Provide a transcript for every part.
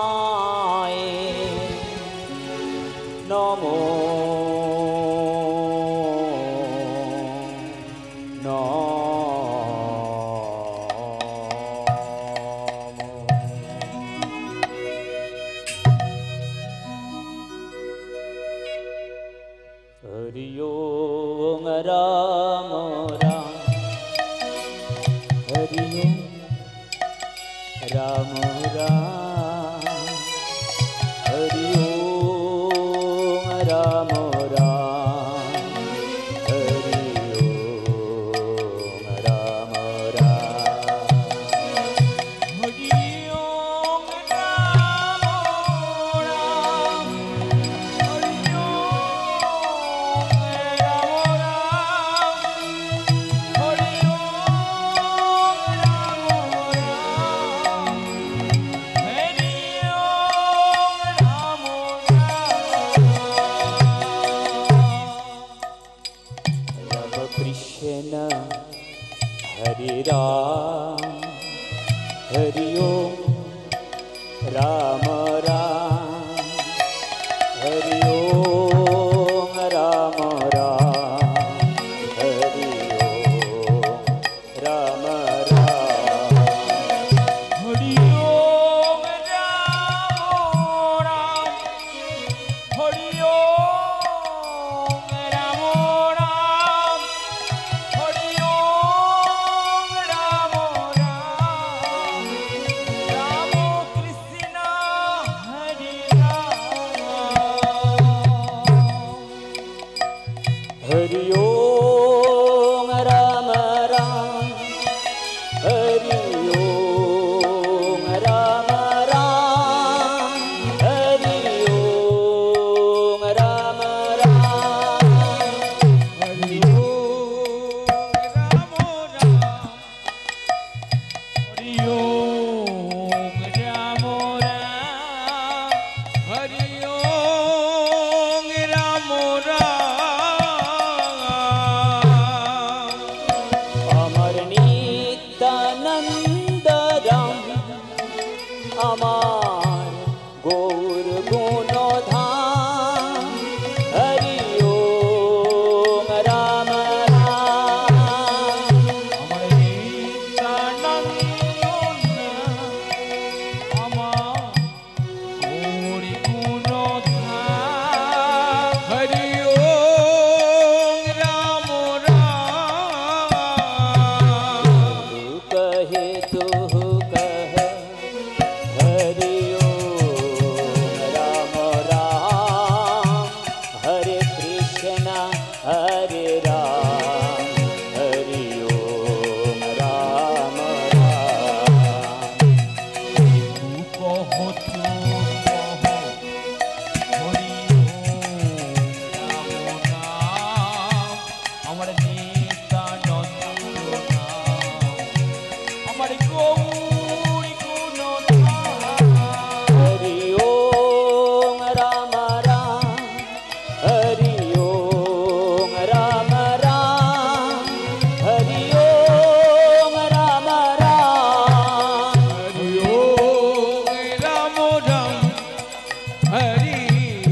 तदभागताय नमो हरि ओम राम राम हरि ओम राम राम हरि ओम राम राम हरि ओम राम राम हरि ओम राम राम हरि ओम कृष्ण हरे राम हरि ओम राम राम हरि ओम राम राम हरि ओम राम राम हरि ओम राम राम हरि ओम राम राम हरि ओम राम राम राम कृष्ण हरे राम हरि ओम राम राम हरि ओम राम राम हरि ओम राम राम हरि ओम राम राम हरि ओम राम राम हरि ओम राम राम अमर नित्यानंद राम अमर गौर गुणधाम हरि ओम राम राम अमर नित्यानंद अमर गौर गुणधाम हरि ओम राम राम कहे तू कह हरि ओम राम राम हरे कृष्ण हरे राम हरि ओम राम राम तू कहो हरि ओम राम राम अमर नित्यानंद नाम अमर गौरी गुणधाम हरि ओम राम राम हरि ओम राम राम हरि ओम राम राम हरि ओम राम राम हरि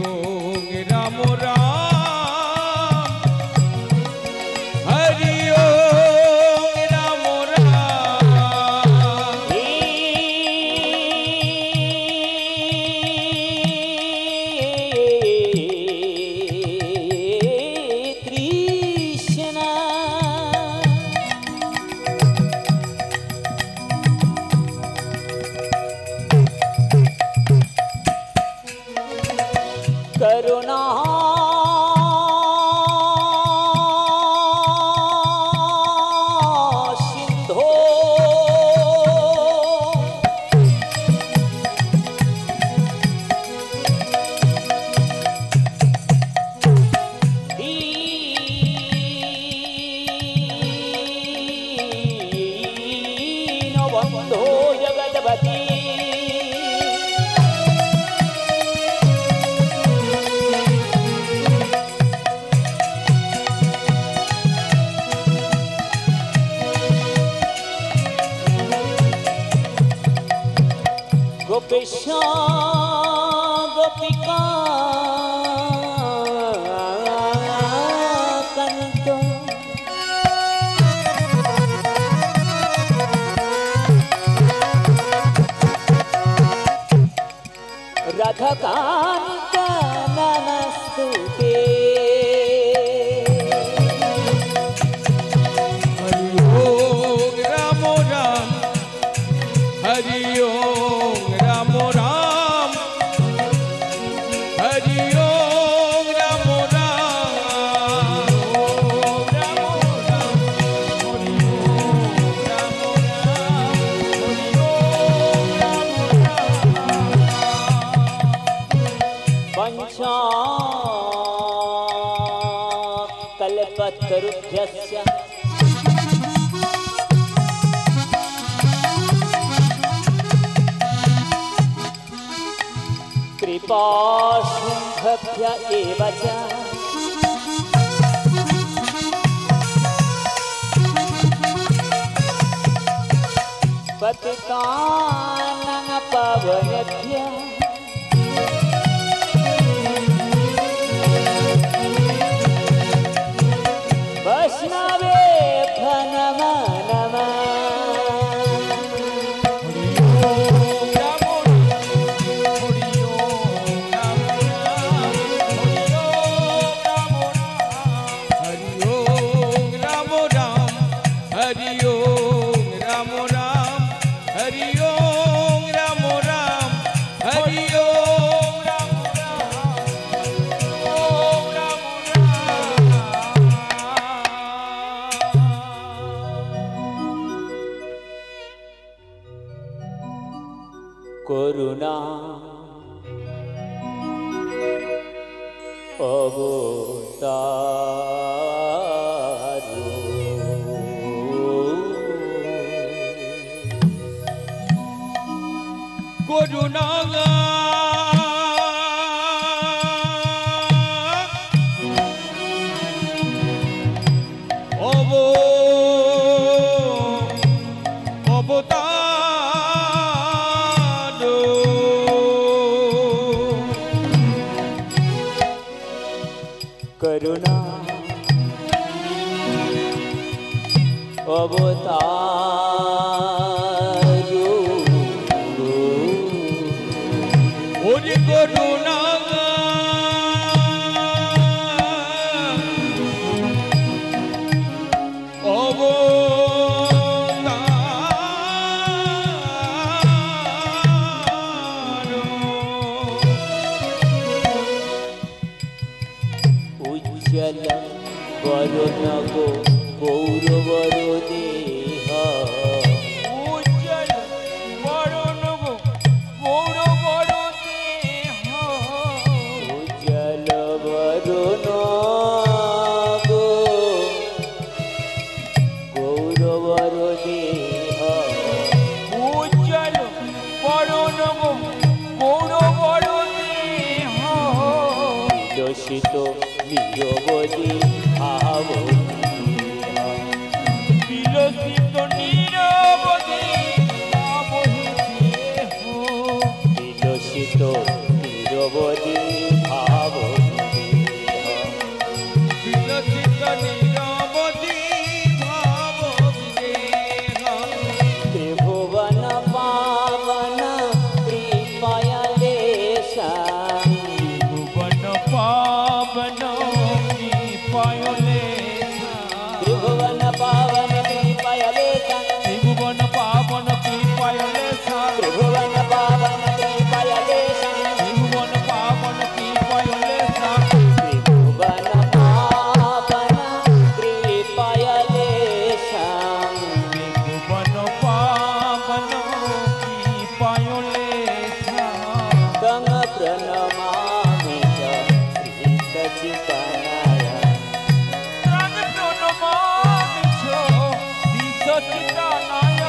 ओम राम राम हरि ओम राम राम कृष्ण करुणा सिंधो दीनबन्धो जगद्पति गोपेशा गोपिका कंतो राधा कांत नमस्तुते हरि ओम राम राम हरि ओम राम राम हरि ओम राम राम राम राम हरि ओम राम राम हरि ओम राम पंचा कल्पतरुभ्यस्य कृपा शुंभभ्य एव च पतितानां पावनेभ्यः वैष्णवेभ्यो नमो नमः करुणा अवतारो करुणा करुणा अवतारो ओरे करुणा उज्जल वरुण गो गौरवर देह उज्जल वरुण गो गौरवर देह उज्जल वरुण गो गौरवर देह उज्जल वरुण गो गौरवर देह विलसित निरवधि भाव विलसित निरवधि भाव विलसित निरवधि भाव विलसित निरवधि भाव त्रिभुवन पावन कृपयालेशा त्रिभुवन पावन त्रिभुवन पावन कृपयालेशा त्रिभुवन पावन कृपयालेशा त्रिभुवन पावन कृपयालेशा त्रिभुवन पावन कृपयालेशा त्रिभुवन पावन कृपयालेशा त्रिभुवन पावन कृपयालेशा तं प्रणमामि च श्री सच्चिदानंद तं प्रणमामि च श्री सच्चिदानंद